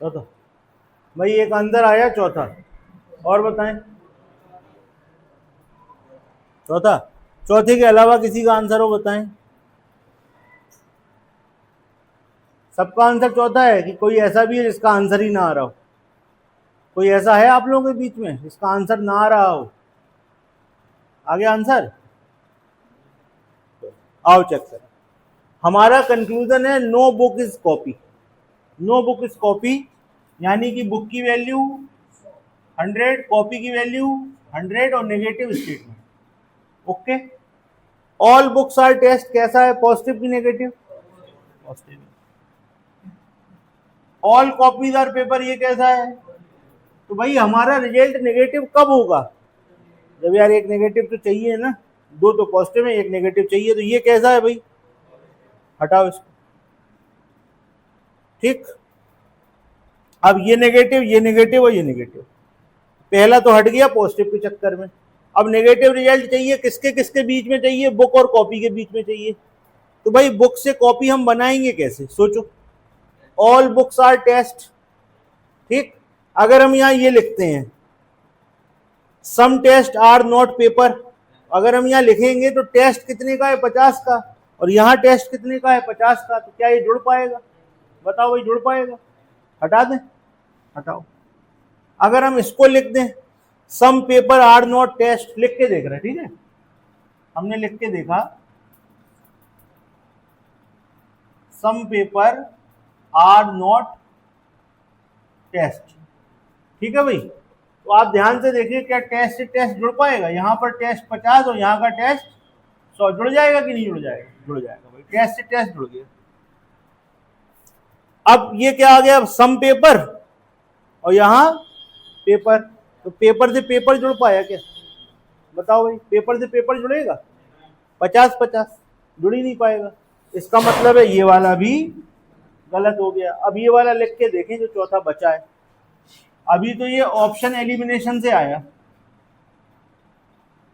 चौथा भाई, एक आंसर आया चौथा। और बताएं। चौथा। चौथे के अलावा किसी का आंसर हो बताएं। सबका आंसर चौथा है कि कोई ऐसा भी है जिसका आंसर ही ना आ रहा हो? कोई ऐसा है आप लोगों के बीच में जिसका आंसर ना आ रहा हो? आगे आंसर। आओ चेक करें। हमारा कंक्लूजन है no book is copy. No book is copy यानी कि बुक की वैल्यू 100, कॉपी की वैल्यू 100 और negative statement. Okay. All books are test कैसा है, पॉजिटिव की negative? Positive. All copies are paper ये कैसा है? तो भाई हमारा रिजल्ट नेगेटिव कब होगा? जब यार एक नेगेटिव तो चाहिए ना, दो तो पॉजिटिव है एक नेगेटिव चाहिए, तो ये कैसा है भाई? हटाओ इसको। ठीक। अब ये नेगेटिव और ये नेगेटिव, पहला तो हट गया पॉजिटिव के चक्कर में। अब नेगेटिव रिजल्ट चाहिए किसके किसके बीच में चाहिए? बुक और कॉपी के बीच में चाहिए। तो भाई बुक से कॉपी हम बनाएंगे कैसे, सोचो। All books are test. ठीक। अगर हम यहां ये लिखते हैं some test are not paper, अगर हम यहां लिखेंगे तो टेस्ट कितने का है? 50 का। और यहां टेस्ट कितने का है? 50 का। तो क्या ये जुड़ पाएगा? बताओ भाई, जुड़ पाएगा? हटा दें? हटाओ। अगर हम इसको लिख दें सम पेपर आर नॉट टेस्ट, लिख के देख रहे हैं, ठीक है, हमने लिख के देखा सम पेपर आर नॉट टेस्ट। ठीक है भाई। तो आप ध्यान से देखिए क्या टेस्ट से टेस्ट जुड़ पाएगा? यहां पर टेस्ट 50 और यहां का टेस्ट 100, जुड़ जाएगा कि नहीं जुड़ जाएगा? जुड़ जाएगा भाई, टेस्ट से टेस्ट जुड़ गया। अब ये क्या आ गया? सम पेपर और यहां पेपर। तो पेपर से पेपर जुड़ पाया क्या? बताओ भाई, पेपर से पेपर जुड़ेगा? 50-50 जुड़ ही नहीं पाएगा। इसका मतलब है ये वाला भी गलत हो गया। अब ये वाला लिख के देखें जो चौथा बचा है। अभी तो ये ऑप्शन एलिमिनेशन से आया,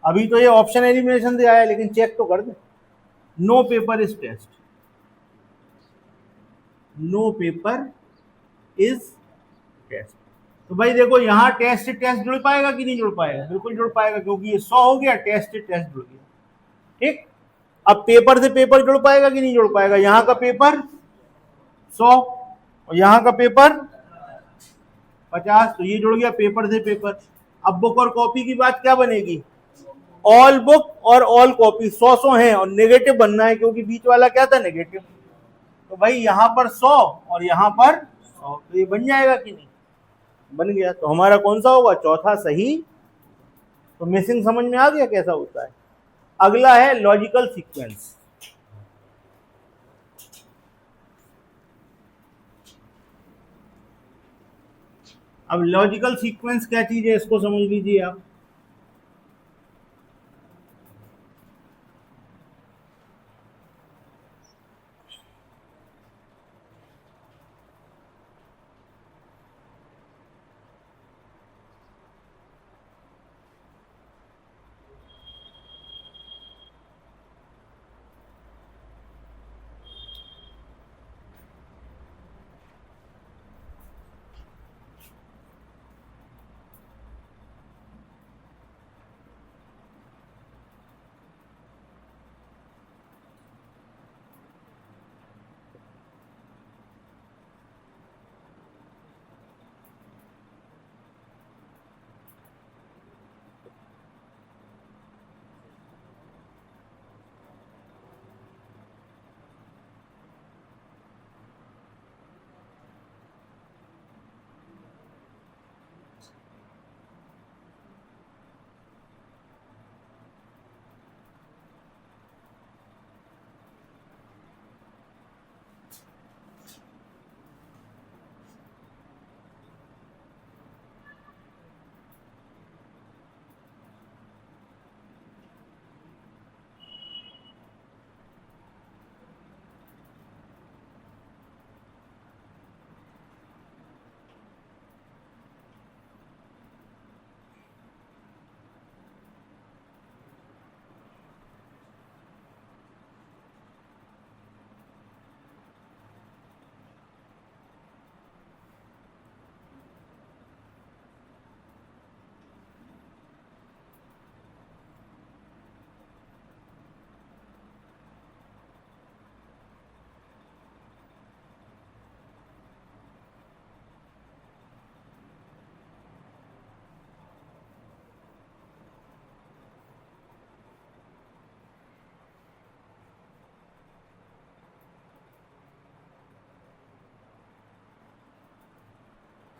अभी तो ये ऑप्शन एलिमिनेशन से आया, लेकिन चेक तो कर दे। No paper is test, no paper is test. तो भाई देखो यहां टेस्ट से टेस्ट जुड़ पाएगा कि नहीं जुड़ पाएगा? बिल्कुल जुड़ पाएगा, क्योंकि ये 100 हो गया, टेस्ट से टेस्ट जुड़ गया। ठीक। अब पेपर से पेपर जुड़ पाएगा कि नहीं जुड़ पाएगा? यहां का पेपर 100 और यहां का पेपर 50, तो ये जुड़ गया पेपर से पेपर। अब बुक और कॉपी की बात क्या बनेगी? ऑल बुक और ऑल कॉपी 100-100 है और नेगेटिव बनना है, क्योंकि बीच वाला क्या था? नेगेटिव। तो भाई यहां पर 100 और यहां पर 100, तो ये बन जाएगा कि नहीं? बन गया। तो हमारा कौन सा होगा? चौथा सही। तो मिसिंग समझ में आ गया कैसा होता है। अगला है लॉजिकल सीक्वेंस। अब लॉजिकल सीक्वेंस क्या चीज है इसको समझ लीजिए आप।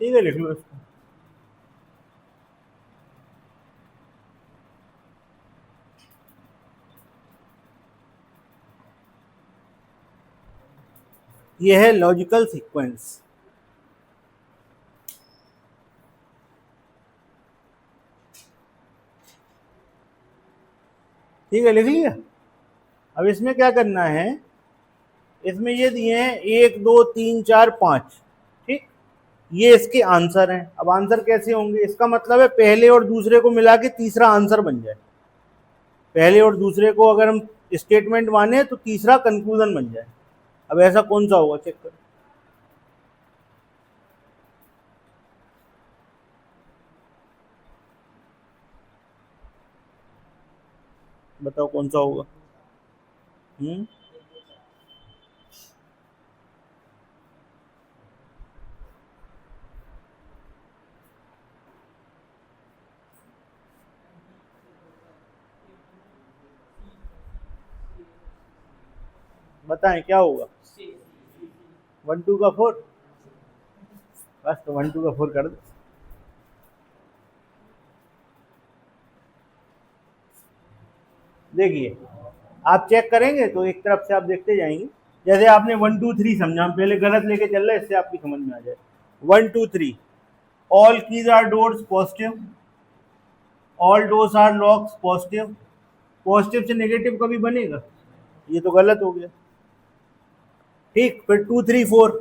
ठीक है, लिख लो इसको। ये है लॉजिकल सीक्वेंस। ठीक है, लिख लिया। अब इसमें क्या करना है, इसमें ये दिए हैं 1 2 3 4 5, ठीक, ये इसके आंसर हैं। अब आंसर कैसे होंगे, इसका मतलब है पहले और दूसरे को मिला के तीसरा आंसर बन जाए। पहले और दूसरे को अगर हम स्टेटमेंट माने तो तीसरा कंक्लूजन बन जाए। अब ऐसा कौन सा होगा, चेक करो। बताओ कौन सा होगा। बताएं क्या होगा। 1 2 का 4, बस तो 1 2 का 4 कर दो। देखिए आप चेक करेंगे तो एक तरफ से आप देखते जाएंगे। जैसे आपने 1 2 3 समझा, हम पहले गलत लेके चल रहे हैं, इससे आपकी समझ में आ जाए। 1 2 3, all keys are doors positive, all doors are locks positive. Positive से नेगेटिव कभी बनेगा, ये तो गलत हो गया। ठीक, फिर 2 3 4,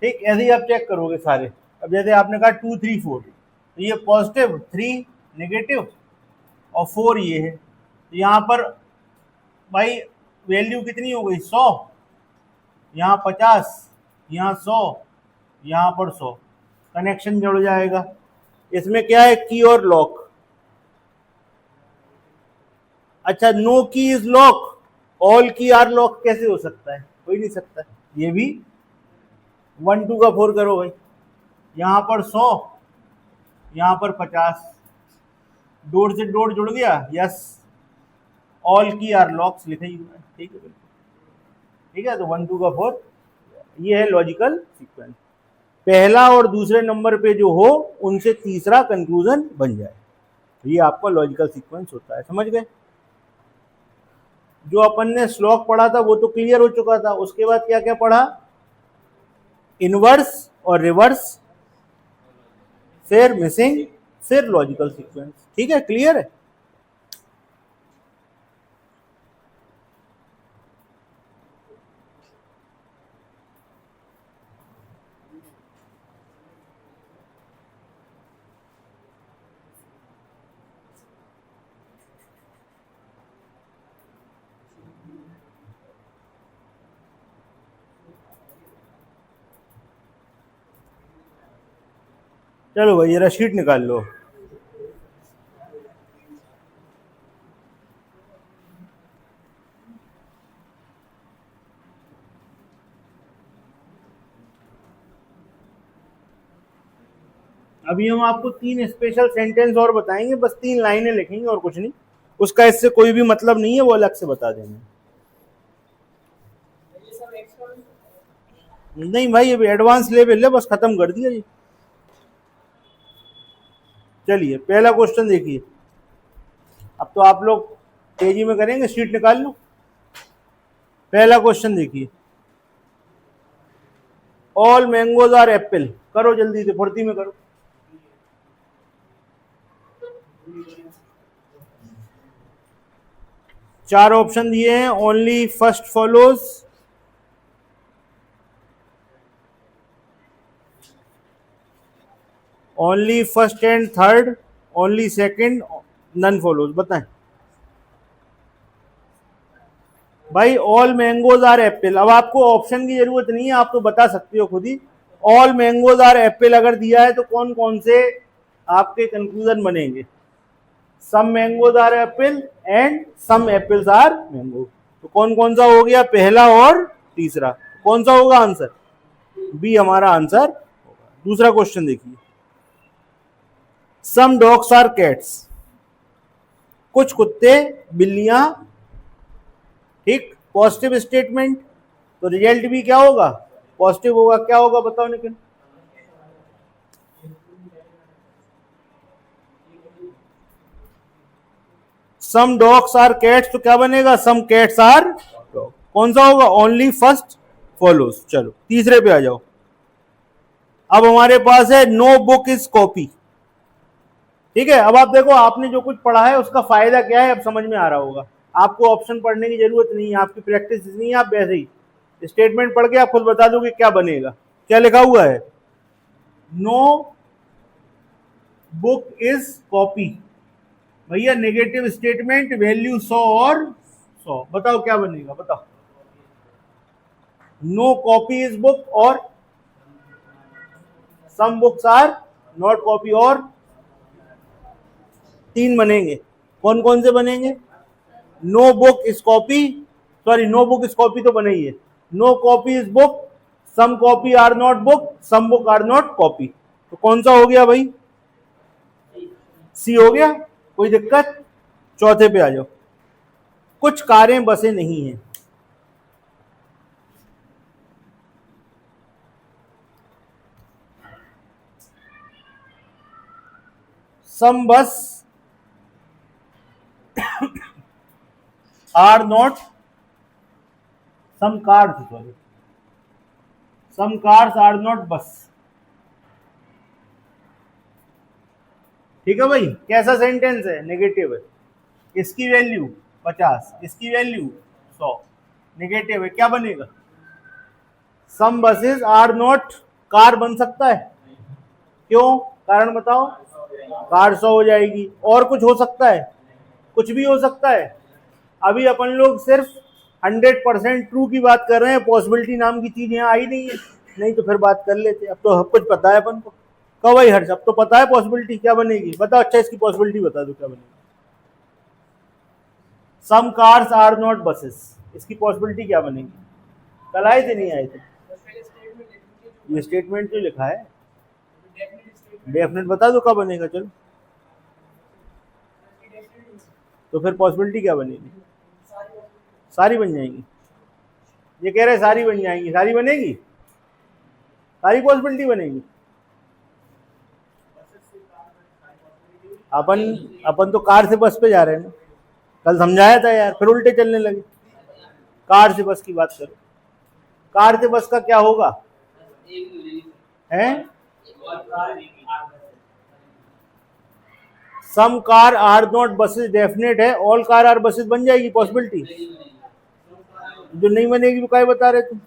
ठीक, ऐसे ही आप चेक करोगे सारे। अब जैसे आपने कहा 2 3 4, तो ये पॉजिटिव, 3 नेगेटिव और 4 ये है। तो यहाँ पर भाई वैल्यू कितनी हो गई, 100, यहाँ 50, यहाँ 100, यहाँ पर 100, कनेक्शन जुड़ जाएगा। इसमें क्या है, की और लॉक। अच्छा, नो की इज लॉक, ऑल की आर लॉक कैसे हो सकता है, हो ही नहीं सकता। ये भी 1 2 का 4 करो भाई, यहाँ पर 100, यहाँ पर 50, डोर से डोर जुड़ गया, यस, ऑल की आर लॉक्स लिखा ही हुआ है। ठीक है बिल्कुल, ठीक है। तो 1 2 का 4, ये है लॉजिकल सीक्वेंस। पहला और दूसरे नंबर पे जो हो उनसे तीसरा कंक्लूजन बन जाए, ये आपका लॉजिकल सीक्वेंस होता है। समझ गए। जो अपन ने श्लोक पढ़ा था वो तो क्लियर हो चुका था। उसके बाद क्या क्या पढ़ा, इनवर्स और रिवर्स, फिर मिसिंग, फिर लॉजिकल सीक्वेंस। ठीक है, क्लियर है। चलो भाई जरा शीट निकाल लो। अभी हम आपको 3 स्पेशल सेंटेंस और बताएंगे, बस 3 लाइनें लिखेंगे और कुछ नहीं। उसका इससे कोई भी मतलब नहीं है, वो अलग से बता देंगे। नहीं भाई, अभी एडवांस लेवल है, बस खत्म कर दिया जी। चलिए पहला क्वेश्चन देखिए। अब तो आप लोग तेजी में करेंगे, शीट निकाल लो। पहला क्वेश्चन देखिए, ऑल मैंगोज आर एप्पल। करो जल्दी से, फुर्ती में करो। चार ऑप्शन दिए हैं, only first follows, only first and third, only second, none follows. बताएं भाई। ऑल मैंगोज आर एप्पल, अब आपको ऑप्शन की जरूरत नहीं है, आप तो बता सकते हो खुद ही। ऑल मैंगोज आर एप्पल अगर दिया है तो कौन कौन से आपके कंक्लूजन बनेंगे, some mangoes are apple and some apples are mango. तो कौन कौन सा हो गया, पहला और तीसरा। कौन सा होगा आंसर, बी हमारा आंसर होगा। दूसरा क्वेश्चन देखिए, सम डॉग्स आर कैट्स, कुछ कुत्ते बिल्लियां। ठीक, पॉजिटिव स्टेटमेंट, तो रिजल्ट भी क्या होगा, पॉजिटिव होगा। क्या होगा बताओ Nitin. Some dogs are cats, तो क्या बनेगा? Some cats are dog. कौन सा होगा? Only first follows. चलो तीसरे पे आ जाओ। अब हमारे पास है नो बुक इज कॉपी। ठीक है, अब आप देखो, आपने जो कुछ पढ़ा है उसका फायदा क्या है अब समझ में आ रहा होगा। आपको ऑप्शन पढ़ने की जरूरत नहीं है, आपकी प्रैक्टिस नहीं है, आप वैसे ही स्टेटमेंट पढ़ के आप खुद बता दोगे क्या बनेगा। क्या लिखा हुआ है? No book is copy. भैया नेगेटिव स्टेटमेंट, वैल्यू 100 और 100, बताओ क्या बनेगा? बताओ। नो कॉपी इज बुक और some books are not copy, और 3 बनेंगे। कौन कौन से बनेंगे? No book is copy, sorry no book is copy तो बना ही है। No copy is book, some copy are not book, some book are not copy. तो कौन सा हो गया भाई? सी हो गया। कोई दिक्कत? चौथे पे आ जाओ। कुछ कारें बसें नहीं हैं। Some bus are not, some cars, sorry some cars are not bus. ठीक है भाई, कैसा सेंटेंस है? नेगेटिव है। इसकी वैल्यू 50, इसकी वैल्यू 100, नेगेटिव है। क्या बनेगा? सम बसेस आर नॉट कार बन सकता है? क्यों? कारण बताओ। कार 100 हो जाएगी। और कुछ हो सकता है? कुछ भी हो सकता है। अभी अपन लोग सिर्फ 100% ट्रू की बात कर रहे हैं, पॉसिबिलिटी नाम की चीज यहाँ आई नहीं है। नहीं तो फिर बात कर लेते। अब तो सब कुछ पता है अपन को। कब भाई हर्ष? अब तो पता है पॉसिबिलिटी क्या बनेगी। बताओ। अच्छा इसकी पॉसिबिलिटी बता दो क्या बनेगी। सम कार्स आर नॉट बसेस, इसकी पॉसिबिलिटी क्या बनेगी? कल आए थे नहीं आए थे? ये स्टेटमेंट जो लिखा है डेफिनेट बता दो कब बनेगा। चलो तो फिर पॉसिबिलिटी क्या बनेगी? सारी बन जाएंगी। ये कह रहे सारी बन जाएंगी, सारी बनेगी, सारी पॉसिबिलिटी बनेगी। अपन अपन तो कार से बस पे जा रहे हैं ना। कल समझाया था यार, फिर उल्टे चलने लगे। कार से बस की बात करो। कार से बस का क्या होगा? हैं? Some car are not buses definite है, ऑल कार आर बसेस बन जाएगी पॉसिबिलिटी। जो नहीं बनेगी वो क्या बता रहे तुम?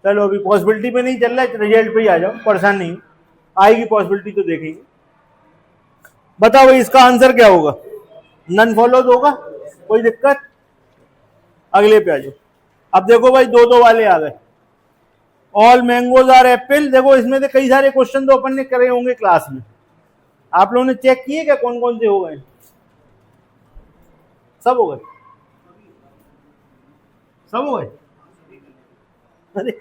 चलो अभी पॉसिबिलिटी पे नहीं चल रहा है, रिजल्ट पे ही आ जाओ, परेशान नहीं। आएगी पॉसिबिलिटी तो देखेंगे। बताओ भाई इसका आंसर क्या होगा? नन फॉलोड होगा। कोई दिक्कत? अगले पे आ जाओ। अब देखो भाई दो दो वाले आ गए। All mangoes are apple. देखो इसमें से कई सारे क्वेश्चन तो अपन ने करे होंगे क्लास में। आप लोगों ने चेक किए क्या कौन कौन से हो गए? सब हो गए? सब हो गए? अरे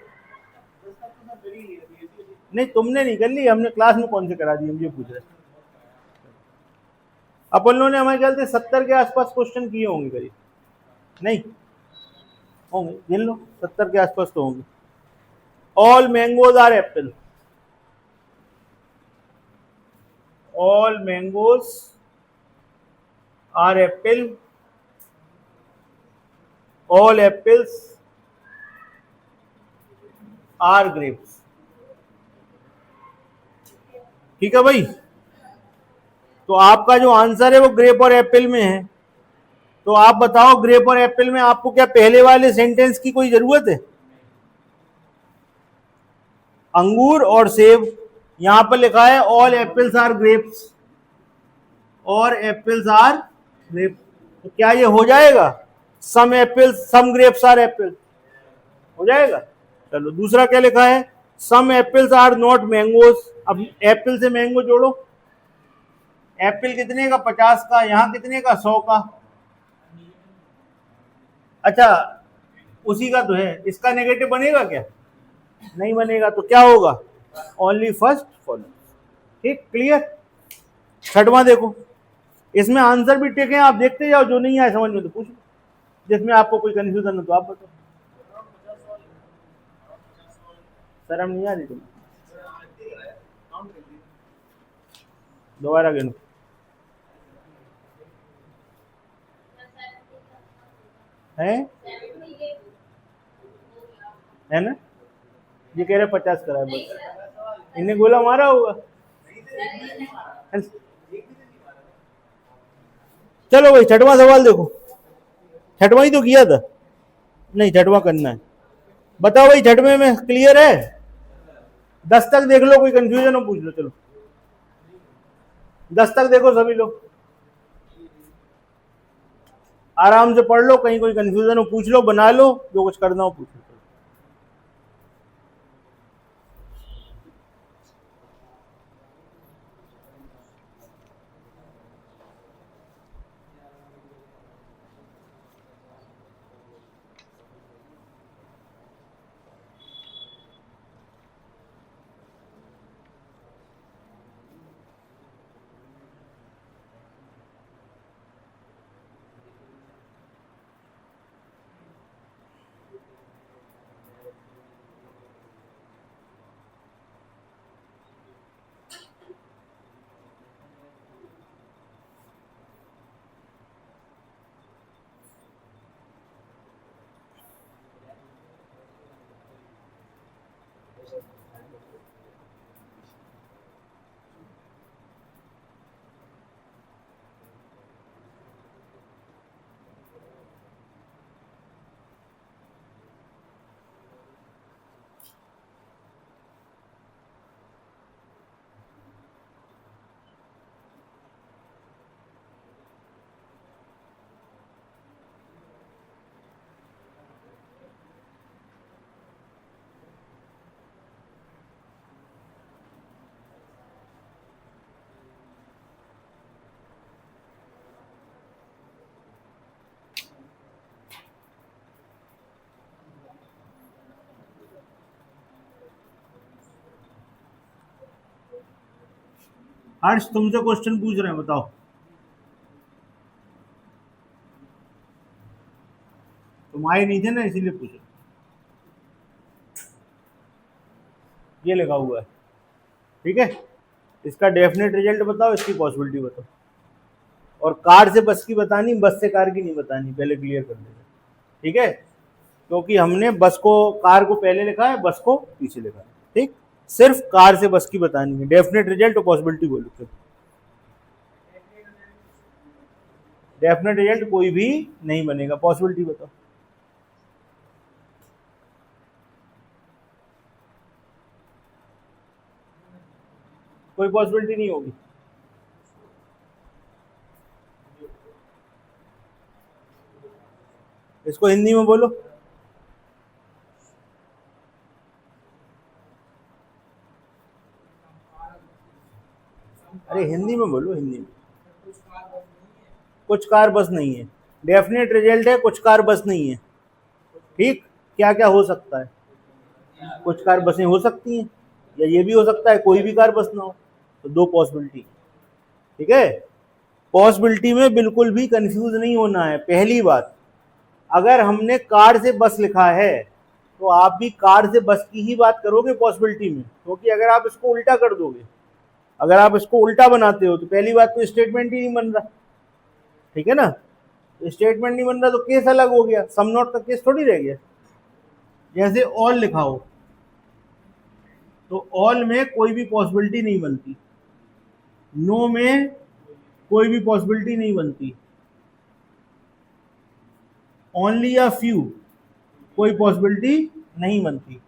नहीं, तुमने नहीं कर ली, हमने क्लास में कौन से करा दिए, मुझे पूछ रहे। अपन लोगों ने हमारे ख्याल से 70 के आसपास क्वेश्चन किए होंगे करीब। नहीं होंगे, गिन लो, 70 के आसपास तो होंगे। All mangoes are apple. All mangoes are apple. All apples are grapes. ठीक है भाई, तो आपका जो आंसर है वो ग्रेप और एप्पल में है। तो आप बताओ ग्रेप और एप्पल में आपको क्या पहले वाले सेंटेंस की कोई जरूरत है? अंगूर और सेब। यहां पर लिखा है ऑल एप्पल्स आर ग्रेप्स, और एप्पल्स आर ग्रेप्स, तो क्या ये हो जाएगा? Some apples some grapes are apple, हो जाएगा। चलो दूसरा क्या लिखा है? Some apples are not mangoes. अब एप्पल से मैंगो जोड़ो। एप्पल कितने का? 50 का। यहां कितने का? 100 का। अच्छा उसी का तो है। इसका नेगेटिव बनेगा क्या? नहीं बनेगा। तो क्या होगा? Only first follow. ठीक, क्लियर। छठवां देखो, इसमें आंसर भी टिक है, आप देखते जाओ, जो नहीं आए समझ में तो पूछ लो, जिसमें आपको कोई कंफ्यूजन हो तो आप बताओ। शर्म नहीं आ रही तुम्हें? दोबारा गिनो। है ना, ये कह रहे 50 करा है बस, इन्हें गोला मारा होगा। चलो भाई छठवां सवाल देखो, छठवां ही तो किया था, नहीं छठवां करना है। बताओ भाई छठवें में क्लियर है? 10 तक देख लो, कोई कंफ्यूजन हो पूछ लो। चलो 10 तक देखो सभी लोग, आराम से पढ़ लो, कहीं कोई कंफ्यूजन हो पूछ लो, बना लो, जो कुछ करना हो पूछ लो। हर्ष तुमसे क्वेश्चन पूछ रहे हैं, बताओ। तुम आए नहीं थे ना, इसीलिए पूछो। ये लिखा हुआ है, ठीक है। इसका डेफिनेट रिजल्ट बताओ, इसकी पॉसिबिलिटी बताओ, और कार से बस की बतानी, बस से कार की नहीं बतानी, पहले क्लियर कर देना, ठीक है। क्योंकि हमने बस को, कार को पहले लिखा है, बस को पीछे लिखा है, ठीक। सिर्फ कार से बस की बतानी है, डेफिनेट रिजल्ट और पॉसिबिलिटी बोलो। डेफिनेट रिजल्ट कोई भी नहीं बनेगा, पॉसिबिलिटी बताओ। कोई पॉसिबिलिटी नहीं होगी। इसको हिंदी में बोलो। अरे हिंदी में बोलो, हिंदी में। कुछ कार बस नहीं है, डेफिनेट रिजल्ट है, कुछ कार बस नहीं है, ठीक। क्या क्या हो सकता है? कुछ कार बसें हो सकती हैं, या ये भी हो सकता है कोई भी कार बस ना हो, तो दो पॉसिबिलिटी, ठीक है। पॉसिबिलिटी में बिल्कुल भी कंफ्यूज नहीं होना है। पहली बात, अगर हमने कार से बस लिखा है तो आप भी कार से बस की ही बात करोगे पॉसिबिलिटी में, क्योंकि अगर आप इसको उल्टा कर दोगे, अगर आप इसको उल्टा बनाते हो, तो पहली बात तो स्टेटमेंट ही नहीं बन रहा, ठीक है ना। स्टेटमेंट नहीं बन रहा तो केस अलग हो गया, सम नॉट का केस थोड़ी रह गया। जैसे ऑल लिखा हो, तो ऑल में कोई भी पॉसिबिलिटी नहीं बनती, नो में कोई भी पॉसिबिलिटी नहीं बनती, ओनली अ फ्यू कोई पॉसिबिलिटी नहीं बनती।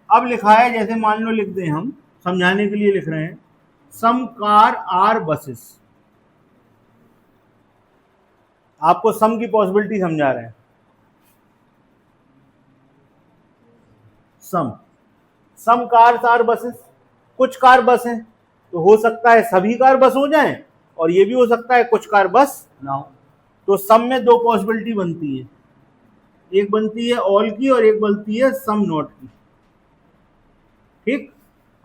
अब लिखा है, जैसे मान लो लिख दें, हम समझाने के लिए लिख रहे हैं, सम कार आर बसेस। आपको सम की पॉसिबिलिटी समझा रहे हैं। सम कार्स आर बसेस, कुछ कार बस हैं, तो हो सकता है सभी कार बस हो जाएं, और ये भी हो सकता है कुछ कार बस ना हो। तो सम में दो पॉसिबिलिटी बनती है, एक बनती है ऑल की और एक बनती है सम नॉट की, ठीक।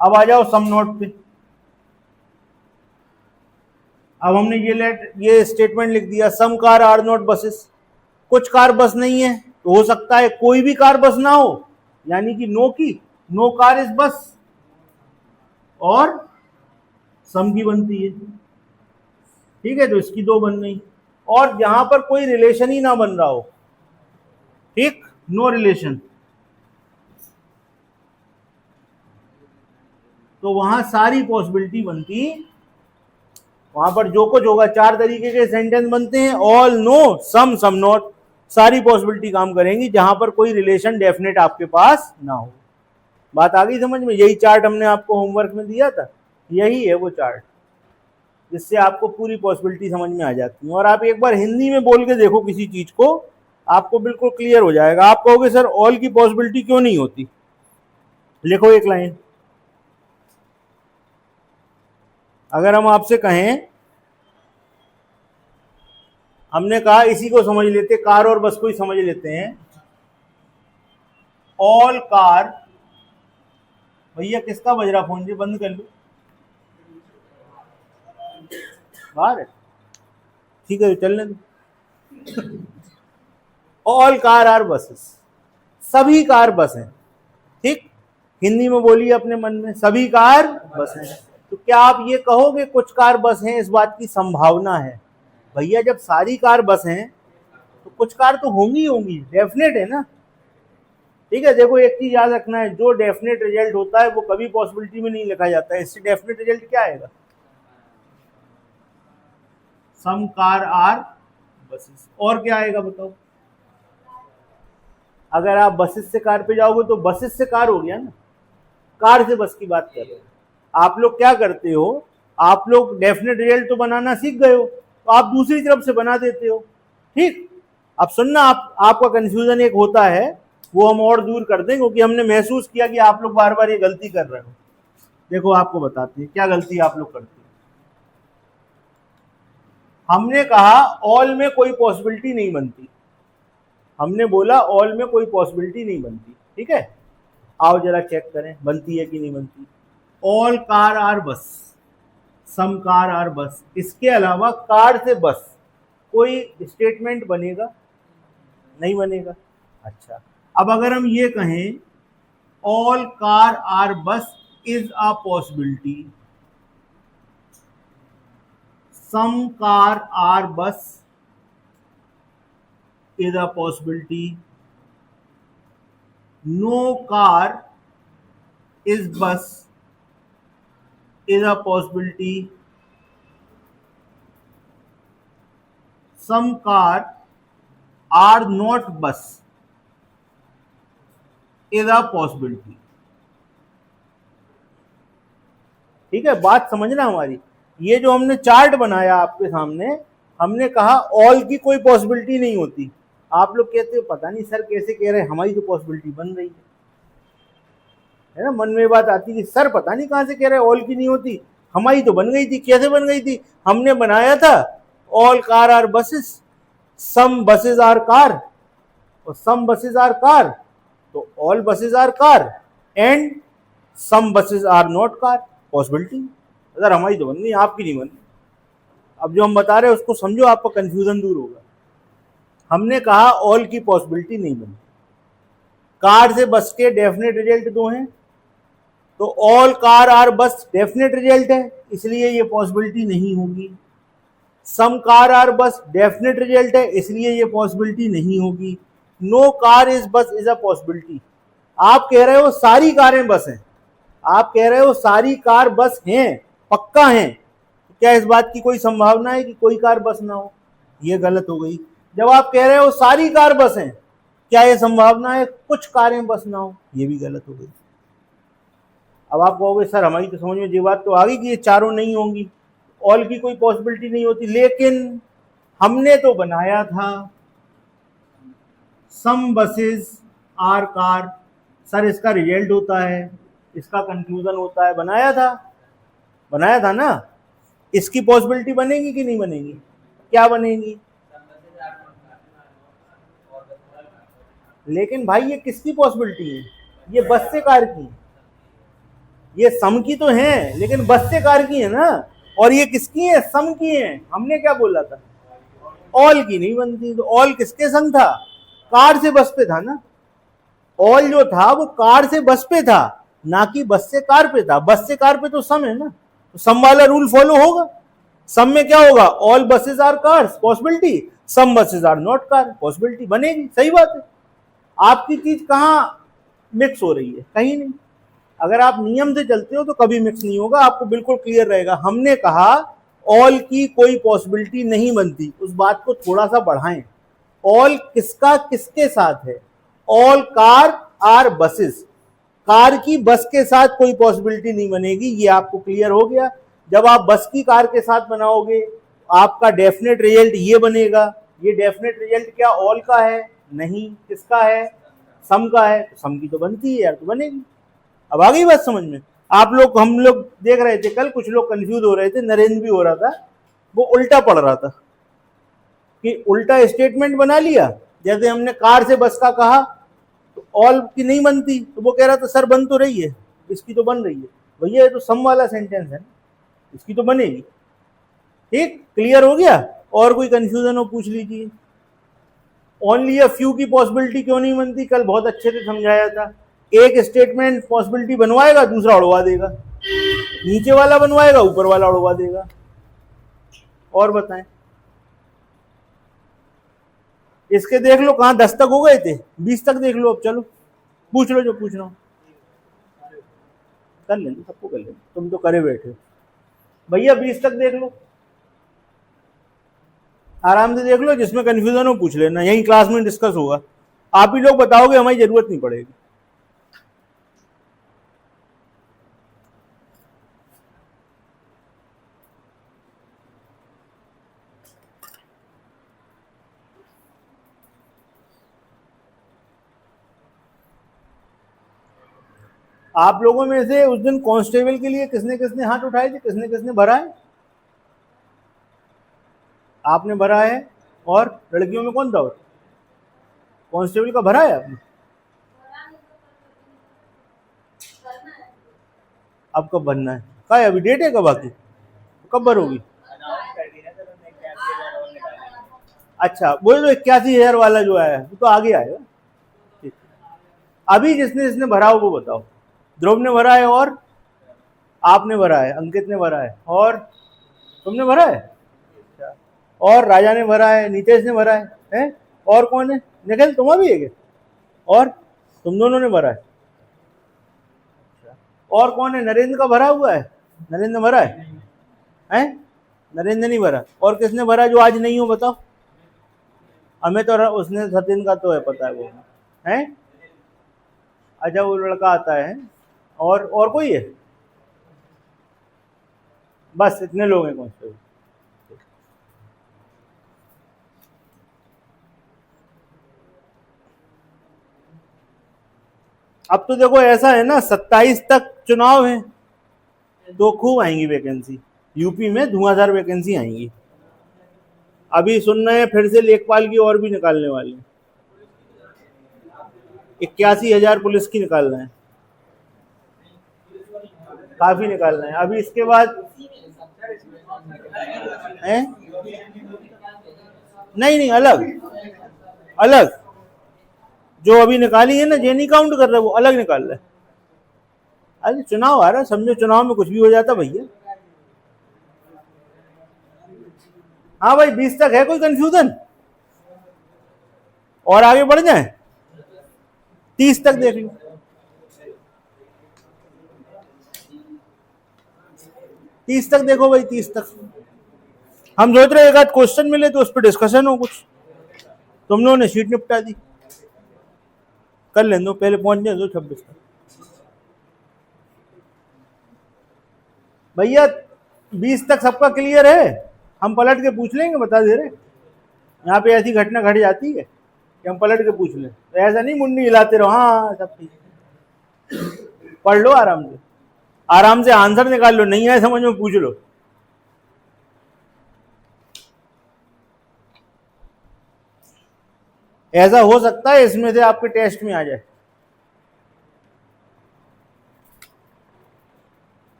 अब आ जाओ सम नॉट पे। अब हमने ये स्टेटमेंट लिख दिया, सम कार आर नॉट बसेस, कुछ कार बस नहीं है, तो हो सकता है कोई भी कार बस ना हो, यानी कि नो की, नो कार इज बस, और सम की बनती है, ठीक है। तो इसकी दो बन गई, और जहां पर कोई रिलेशन ही ना बन रहा हो, नो रिलेशन, तो वहां सारी पॉसिबिलिटी बनती, वहां पर जो कुछ होगा 4 तरीके के सेंटेंस बनते हैं, ऑल नो, सम नॉट, सारी पॉसिबिलिटी काम करेंगी जहां पर कोई रिलेशन डेफिनेट आपके पास ना हो। बात आ गई समझ में? यही चार्ट हमने आपको होमवर्क में दिया था, यही है वो चार्ट जिससे आपको पूरी पॉसिबिलिटी समझ में आ जाती है। और आप एक बार हिंदी में बोल के देखो किसी चीज को, आपको बिल्कुल क्लियर हो जाएगा। आप कहोगे सर ऑल की पॉसिबिलिटी क्यों नहीं होती? लिखो एक लाइन। अगर हम आपसे कहें, हमने कहा इसी को समझ लेते, कार और बस को ही समझ लेते हैं, ऑल कार, भैया किसका बज रहा फोन? जी बंद कर लो, बाहर है, ठीक है चलने दो। ऑल कार आर बसेस, सभी कार बस हैं, ठीक? हिंदी में बोलिए अपने मन में, सभी कार बस हैं। तो क्या आप ये कहोगे कुछ कार बस हैं? इस बात की संभावना है। भैया जब सारी कार बस हैं तो कुछ कार तो होंगी होंगी, डेफिनेट है ना, ठीक है? देखो एक चीज याद रखना है, जो डेफिनेट रिजल्ट होता है वो कभी पॉसिबिलिटी में नहीं लिखा जाता है। इससे डेफिनेट रिजल्ट क्या आएगा? सम कार आर बसेस। और क्या आएगा बताओ? अगर आप बसेस से कार पे जाओगे तो बसेस से कार हो गया ना, कार से बस की बात कर रहे हो। आप लोग क्या करते हो, आप लोग डेफिनेट रिजल्ट तो बनाना सीख गए हो, तो आप दूसरी तरफ से बना देते हो, ठीक? अब सुनना, आपका कंफ्यूजन एक होता है, वो हम और दूर कर दें, क्योंकि हमने महसूस किया कि आप लोग बार बार ये गलती कर रहे हो। देखो आपको बताते हैं क्या गलती आप लोग करते हो। हमने कहा ऑल में कोई पॉसिबिलिटी नहीं बनती, हमने बोला ऑल में कोई पॉसिबिलिटी नहीं बनती, ठीक है? आओ जरा चेक करें बनती है कि नहीं बनती। ऑल कार आर बस, सम कार आर बस, इसके अलावा कार से बस कोई स्टेटमेंट बनेगा? नहीं बनेगा। अच्छा, अब अगर हम ये कहें all car are bus is a possibility, some car are bus is a possibility, no car is bus is a possibility, some car are not bus is a possibility। ठीक है, बात समझना हमारी। ये जो हमने चार्ट बनाया आपके सामने, हमने कहा ऑल की कोई पॉसिबिलिटी नहीं होती। आप लोग कहते हो पता नहीं सर कैसे कह रहे हैं, हमारी तो पॉसिबिलिटी बन रही है ना? मन में बात आती है कि सर पता नहीं कहां से कह रहे हैं ऑल की नहीं होती, हमारी तो बन गई थी। कैसे बन गई थी? हमने बनाया था all car are buses, some buses are car, और सम बसेस आर कार, तो all buses are car and some buses are not car, possibility. अगर हमारी तो बन गई, आपकी नहीं बन गई। अब जो हम बता रहे हैं उसको समझो, आपका कंफ्यूजन दूर होगा। हमने कहा ऑल की पॉसिबिलिटी नहीं बनी, कार से बस के डेफिनेट रिजल्ट दो हैं, तो ऑल कार आर बस डेफिनेट रिजल्ट है, इसलिए ये पॉसिबिलिटी नहीं होगी। सम कार आर बस डेफिनेट रिजल्ट है, इसलिए ये पॉसिबिलिटी नहीं होगी। नो कार इज बस इज अ पॉसिबिलिटी। आप कह रहे हो सारी कारें बस हैं, आप कह रहे हो सारी कार बस हैं, पक्का हैं, क्या इस बात की कोई संभावना है कि कोई कार बस ना हो? ये गलत हो गई। जब आप कह रहे हो सारी कार बस हैं, क्या ये संभावना है कुछ कारें बस ना हो? ये भी गलत हो गई। अब आप कहोगे सर हमारी तो समझ में ये बात तो आ गई कि ये चारों नहीं होंगी, ऑल की कोई पॉसिबिलिटी नहीं होती, लेकिन हमने तो बनाया था सम बसेस आर कार। सर इसका रिजल्ट होता है, इसका कंक्लूजन होता है, बनाया था ना? इसकी पॉसिबिलिटी बनेगी कि नहीं बनेगी? क्या बनेगी? लेकिन भाई ये किसकी पॉसिबिलिटी है? ये बस से कार की, ये सम की तो है लेकिन बस से कार की है ना, और ये किसकी है? सम की है। हमने क्या बोला था? ऑल की नहीं बनती। तो ऑल किसके संग था? कार से बस पे था ना। ऑल जो था वो कार से बस पे था, ना कि बस से कार पे था। बस से कार पे तो सम है ना, तो सम वाला रूल फॉलो होगा। सम में क्या होगा? All buses are cars, possibility, some buses are not car, possibility बनेगी। सही बात है। आपकी चीज कहाँ मिक्स हो रही है? कहीं नहीं। अगर आप नियम से चलते हो तो कभी मिक्स नहीं होगा, आपको बिल्कुल क्लियर रहेगा। हमने कहा ऑल की कोई पॉसिबिलिटी नहीं बनती, उस बात को थोड़ा सा बढ़ाएं। ऑल किसका किसके साथ है? All car are buses, car की बस के साथ कोई पॉसिबिलिटी नहीं बनेगी, ये आपको क्लियर हो गया। जब आप बस की कार के साथ बनाओगे आपका डेफिनेट रिजल्ट ये बनेगा। ये डेफिनेट रिजल्ट क्या ऑल का है? नहीं। किसका है? सम का है। तो सम की तो बनती है यार, तो बनेगी। अब आ गई बात समझ में? आप लोग, हम लोग देख रहे थे कल, कुछ लोग कंफ्यूज हो रहे थे, नरेंद्र भी हो रहा था, वो उल्टा पढ़ रहा था कि उल्टा स्टेटमेंट बना लिया। जैसे हमने कार से बस का कहा तो ऑल की नहीं बनती, तो वो कह रहा था सर बन तो रही है, इसकी तो बन रही है। भैया ये तो सम वाला सेंटेंस है, इसकी तो बनेगी। ठीक, क्लियर हो गया? और कोई कंफ्यूजन हो पूछ लीजिए। ओनली अ फ्यू की पॉसिबिलिटी क्यों नहीं बनती, कल बहुत अच्छे से समझाया था। एक स्टेटमेंट पॉसिबिलिटी बनवाएगा, दूसरा उड़वा देगा, नीचे वाला बनवाएगा, ऊपर वाला उड़वा देगा। और बताएं, इसके देख लो कहां 10 तक हो गए थे, 20 तक देख लो। अब चलो पूछ लो जो पूछना हो, कर लेंगे, सबको कर लेंगे, तुम तो करे बैठे हो। भैया 20 तक देख लो, आराम से देख लो, जिसमें कंफ्यूजन हो पूछ लेना, यही क्लास में डिस्कस होगा। आप ही लोग बताओगे, हमारी जरूरत नहीं पड़ेगी। आप लोगों में से उस दिन कांस्टेबल के लिए किसने किसने हाथ उठाए थे, किसने किसने भरा है? आपने भरा है। और लड़कियों में कौन था? और कांस्टेबल का भरा है आपने? अब कब भरना है? क्या है अभी डेट है कब आती? कब भरोगी? अच्छा, वो जो 81,000 वाला जो आया है वो तो आगे आएगा। ठीक। अभी जिसने जिसने भरा हो वो बताओ। ध्रुव ने भरा है, और आपने भरा है, अंकित ने भरा है, और तुमने भरा है, और राजा ने भरा है, नीतेश ने भरा है? और कौन है? निखिल तुम भी है क्या? और तुम दोनों ने भरा है। और कौन है? नरेंद्र का भरा हुआ है? नरेंद्र भरा है? नरेंद्र नहीं भरा। और किसने भरा जो आज नहीं हो बताओ? हमें तो उसने सचिन का तो है पता है वो है। अच्छा वो लड़का आता है। और कोई है? बस इतने लोग हैं कांस्टेबल। अब तो देखो ऐसा है ना, 27 तक चुनाव है तो खूब आएंगी वैकेंसी, यूपी में धुआंधार वैकेंसी आएंगी। अभी सुन रहे हैं फिर से लेखपाल की और भी निकालने वाले हैं, 81,000 पुलिस की निकालना है, काफी निकालना है। अभी इसके बाद है? नहीं नहीं, अलग अलग, जो अभी निकाली है ना, जे नहीं काउंट कर रहे, वो अलग निकाल रहे। अरे चुनाव आ रहा है, समझो चुनाव में कुछ भी हो जाता भैया। हाँ भाई 20 तक है, कोई कंफ्यूजन? और आगे बढ़ जाए, 30 तक देख लो। 30 तक देखो भाई, 30 तक हम सोच रहे एक आध क्वेश्चन मिले तो उस पर डिस्कशन हो कुछ। तुम लोगों ने शीट निपटा दी, कर लें दो, पहले पहुंचने दो 26 तक। भैया 20 तक सबका क्लियर है? हम पलट के पूछ लेंगे, बता दे रहे यहाँ पे ऐसी घटना घट जाती है कि हम पलट के पूछ लें, तो ऐसा नहीं मुंडी हिलाते रहो। हाँ सब ठीक, पढ़ लो आराम से, आराम से आंसर निकाल लो, नहीं आए समझ में पूछ लो। ऐसा हो सकता है इसमें से आपके टेस्ट में आ जाए।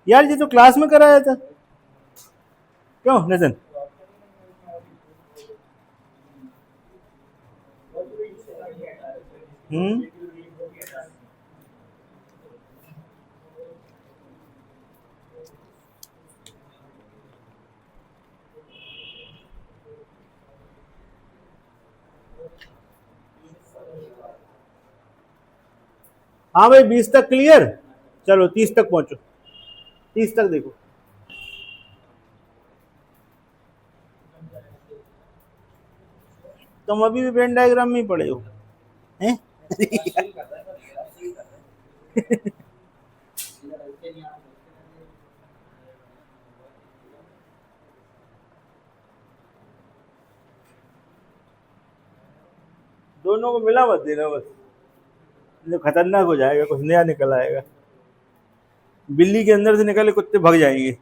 यार ये तो क्लास में कराया था, क्यों नितिन? हम्म, हाँ भाई 20 तक क्लियर, चलो 30 तक पहुंचो, 30 तक देखो। तुम अभी भी वेन डायग्राम में ही पड़े हो हैं? दोनों को मिला मत देना बस, जो खतरनाक हो जाएगा, कुछ नया निकल आएगा। बिल्ली के अंदर से निकले कुत्ते भाग जाएंगे।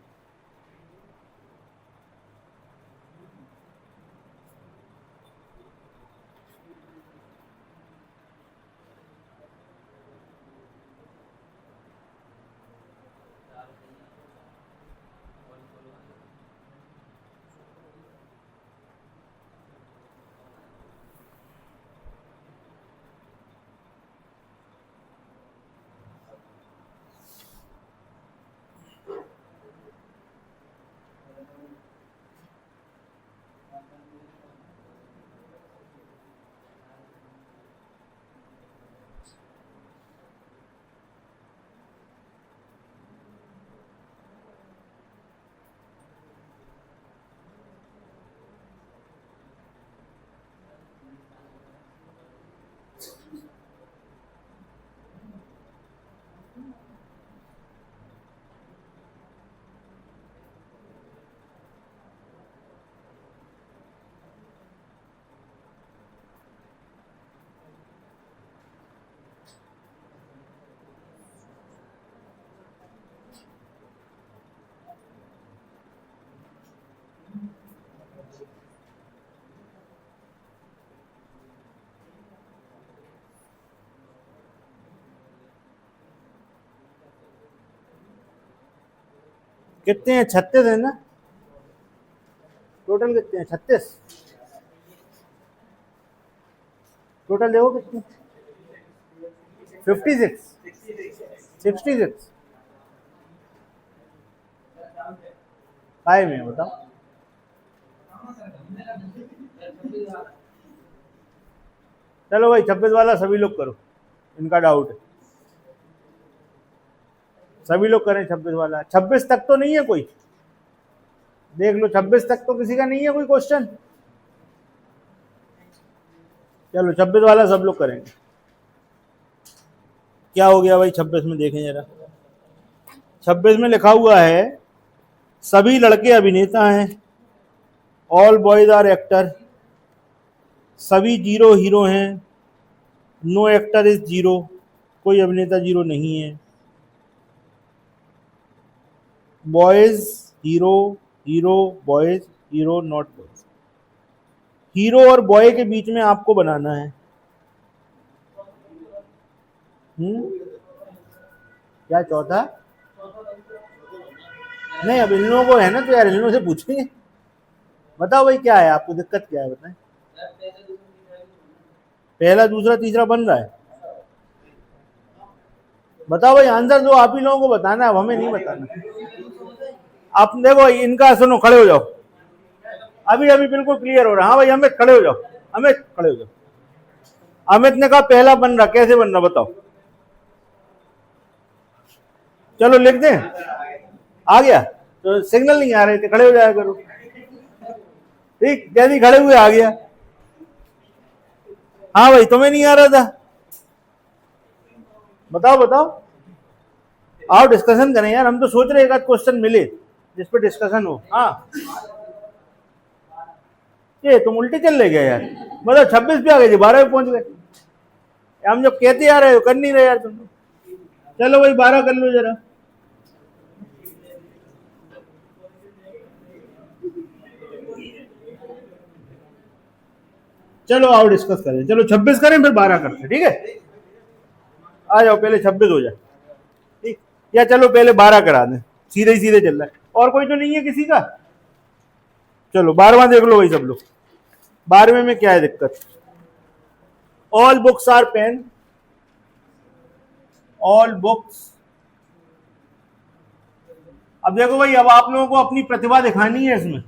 कितने हैं? 36 है ना टोटल? कितने हैं? 36 टोटल। देखो कितने, 56 66 काय में है बताओ? चलो भाई 26 वाला सभी लोग करो, इनका डाउट है, सभी लोग करें 26 वाला। 26 तक तो नहीं है कोई? देख लो 26 तक तो किसी का नहीं है कोई क्वेश्चन? चलो 26 वाला सब लोग करेंगे। क्या हो गया भाई 26 में? देखें जरा, 26 में लिखा हुआ है सभी लड़के अभिनेता हैं, ऑल बॉयज आर एक्टर, सभी जीरो हीरो हैं, नो एक्टर इज जीरो, कोई अभिनेता जीरो नहीं है, boys hero, hero boys, hero not boys. Hero और बॉय के बीच में आपको बनाना है। क्या चौथा? नहीं, अब इन लोगों को है ना, तो यार इन लोगों से पूछेंगे। बताओ भाई क्या है, आपको दिक्कत क्या है बताएं? पहला दूसरा तीसरा बन रहा है, बताओ भाई आंसर दो, आप ही लोगों को बताना है, अब हमें नहीं बताना। आप देखो इनका सुनो, खड़े हो जाओ, अभी अभी बिल्कुल क्लियर हो रहा है। हाँ भाई अमित खड़े हो जाओ, अमित खड़े हो जाओ। अमित ने कहा पहला बन रहा, कैसे बन रहा बताओ? चलो लिख दें, आ गया तो सिग्नल नहीं आ रहे थे, खड़े हो जाया करो। ठीक, जैसे खड़े हुए आ गया। हाँ भाई तुम्हें नहीं आ रहा था, बताओ बताओ, आओ डिस्कशन करें यार, हम तो सोच रहे एक आध क्वेश्चन मिले जिस पे डिस्कशन हो। हाँ ये तुम उल्टे चल ले गए यार, मतलब 26 पे आ गए थे, 12 पे पहुंच गए। हम जब कहते आ रहे हो कर नहीं रहे यार तुम। चलो भाई 12 कर लो जरा। चलो आओ डिस्कस करें, चलो 26 करें फिर 12 करते, ठीक है? आ जाओ, पहले 26 हो जाए, ठीक? या चलो पहले 12 करा दें, सीधे ही सीधे चल रहा है। और कोई तो नहीं है किसी का? चलो 12वां देख लो भाई सब लोग। 12वें में क्या है दिक्कत? All books are pen, all books. अब देखो भाई, अब आप लोगों को अपनी प्रतिभा दिखानी है इसमें,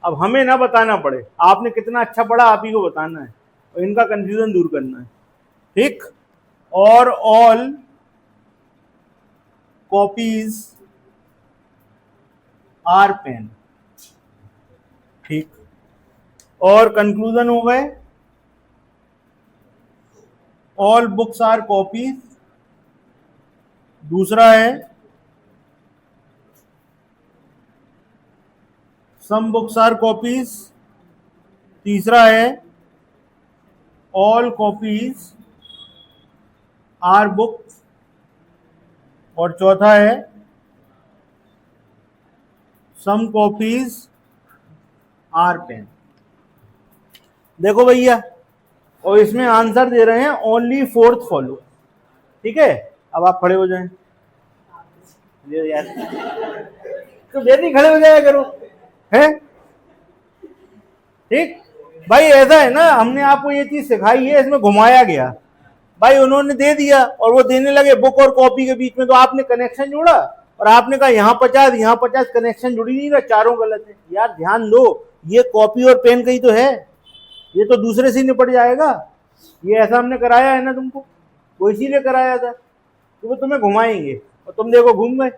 अब हमें ना बताना पड़े, आपने कितना अच्छा पढ़ा आप ही को बताना है और इनका कंफ्यूजन दूर करना है, ठीक? और ऑल कॉपीज आर पेन, ठीक। और कंक्लूजन हो गए, ऑल बुक्स आर कॉपीज। दूसरा है सम बुक्स आर कॉपीज। तीसरा है ऑल कॉपीज आर बुक्स। और चौथा है सम कॉपीज आर पेन। देखो भैया, और इसमें आंसर दे रहे हैं ओनली फोर्थ फॉलो, ठीक है। अब आप खड़े हो जाएं, यार तो बेटी खड़े हो जाया करो, है ठीक भाई। ऐसा है ना, हमने आपको ये चीज सिखाई है, इसमें घुमाया गया भाई, उन्होंने दे दिया और वो देने लगे बुक और कॉपी के बीच में, तो आपने कनेक्शन जोड़ा और आपने कहा यहाँ 50 यहाँ 50, कनेक्शन जुड़ी नहीं रहा, चारों गलत है। यार ध्यान दो, ये कॉपी और पेन का ही तो है, ये तो दूसरे से निपट जाएगा। ये ऐसा हमने कराया है ना तुमको, वो इसीलिए कराया था कि वो तुम्हें घुमाएंगे, और तुम देखो घूम गए।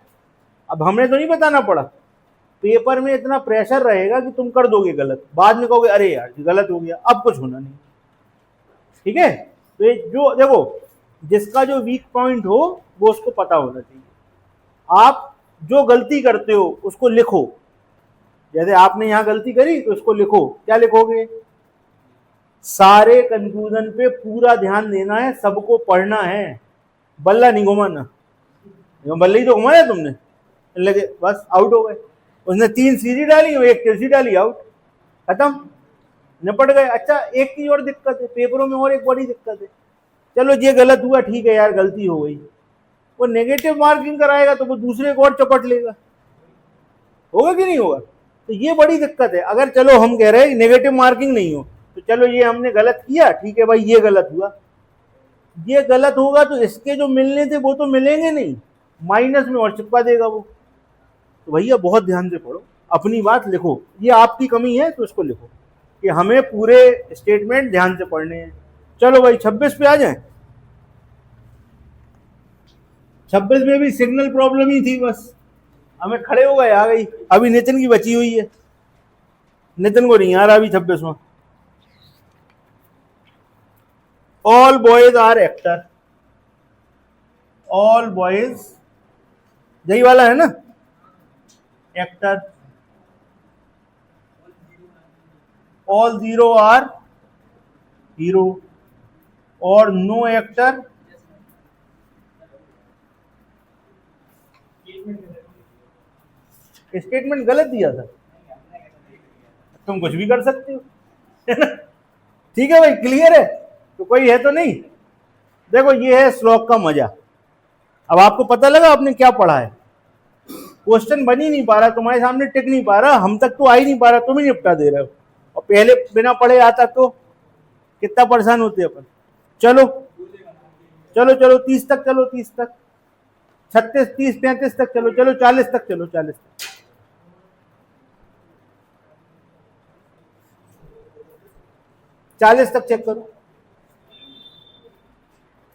अब हमें तो नहीं बताना पड़ा, पेपर में इतना प्रेशर रहेगा कि तुम कर दोगे गलत, बाद में कहोगे अरे यार गलत हो गया, अब कुछ होना नहीं, ठीक है। तो ये जो देखो, जिसका जो वीक पॉइंट हो वो उसको पता होना चाहिए। आप जो गलती करते हो उसको लिखो, जैसे आपने यहां गलती करी तो उसको लिखो। क्या लिखोगे? सारे कंक्लूजन पे पूरा ध्यान देना है, सबको पढ़ना है, बल्ला नहीं घुमाना। बल्ले ही तो घुमाया तुमने, लगे बस आउट हो गए। उसने 3 सीधी डाली और 1 तिरछी डाली, आउट, खत्म, निपट गए। अच्छा एक चीज और दिक्कत है पेपरों में, और एक बड़ी दिक्कत है, चलो ये गलत हुआ ठीक है यार, गलती हो गई, वो नेगेटिव मार्किंग कराएगा तो वो दूसरे को और चपट लेगा, होगा कि नहीं होगा? तो ये बड़ी दिक्कत है। अगर चलो हम कह रहे हैं नेगेटिव मार्किंग नहीं हो, तो चलो ये हमने गलत किया, ठीक है भाई, ये गलत हुआ, ये गलत होगा तो इसके जो मिलने थे वो तो मिलेंगे नहीं, माइनस में और चिपका देगा वो। तो भैया बहुत ध्यान से पढ़ो, अपनी बात लिखो, ये आपकी कमी है तो इसको लिखो कि हमें पूरे स्टेटमेंट ध्यान से पढ़ने हैं। चलो भाई 26 पे आ जाएं। 26 में भी सिग्नल प्रॉब्लम ही थी, बस हमें खड़े हो गए, आ गई। अभी नितिन की बची हुई है, नितिन को नहीं आ रहा अभी 26 में। All boys are actor, all boys यही वाला है ना, actor. All zero are hero, और नो एक्टर स्टेटमेंट गलत दिया था, तुम कुछ भी कर सकते हो, है ना? ठीक है भाई, क्लियर है? तो कोई है तो नहीं? देखो ये है श्लोक का मजा। अब आपको पता लगा आपने क्या पढ़ा है। क्वेश्चन बन ही नहीं पा रहा, तुम्हारे सामने टिक नहीं पा रहा, हम तक तो आ ही नहीं पा रहा, तुम ही निपटा दे रहे हो, और पहले बिना पढ़े आता तो कितना परेशान होते अपन। चलो चलो चलो 30 तक, चलो 30 तक, 36, 30, 35 तक, चलो चलो 40 तक, चलो 40 तक। 40 तक चेक करो,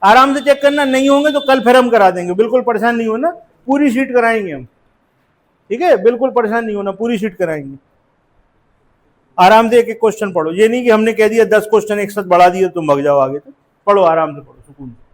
आराम से चेक करना। नहीं होंगे तो कल फिर हम करा देंगे, बिल्कुल परेशान नहीं होना, पूरी शीट कराएंगे हम, ठीक है? बिल्कुल परेशान नहीं होना, पूरी शीट कराएंगे। आराम से एक एक क्वेश्चन पढ़ो, ये नहीं कि हमने कह दिया 10 क्वेश्चन एक साथ बढ़ा दिए तुम भग जाओ आगे, तो पढ़ो, आराम से पढ़ो, सुकून से।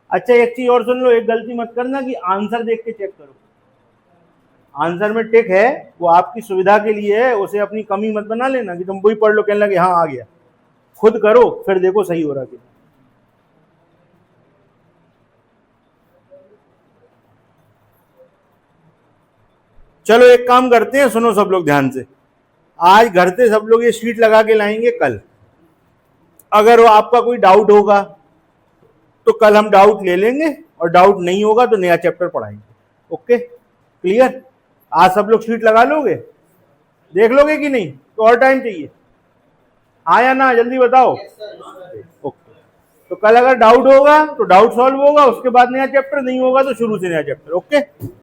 अच्छा एक चीज और सुन लो, एक गलती मत करना कि आंसर देख के चेक करो। आंसर में टिक है वो आपकी सुविधा के लिए है, उसे अपनी कमी मत बना लेना कि तुम वही पढ़ लो कहने लगे हाँ आ गया। खुद करो फिर देखो सही हो रहा कि। चलो एक काम करते हैं, सुनो सब लोग ध्यान से, आज घर से सब लोग ये शीट लगा के लाएंगे कल। अगर वो आपका कोई डाउट होगा तो कल हम डाउट ले लेंगे, और डाउट नहीं होगा तो नया चैप्टर पढ़ाएंगे। Okay clear? आज सब लोग शीट लगा लोगे, देख लोगे कि नहीं? तो और टाइम चाहिए? हाँ या ना, जल्दी बताओ। ओके, तो कल अगर डाउट होगा तो डाउट सॉल्व होगा, उसके बाद नया चैप्टर, नहीं होगा तो शुरू से नया चैप्टर। ओके।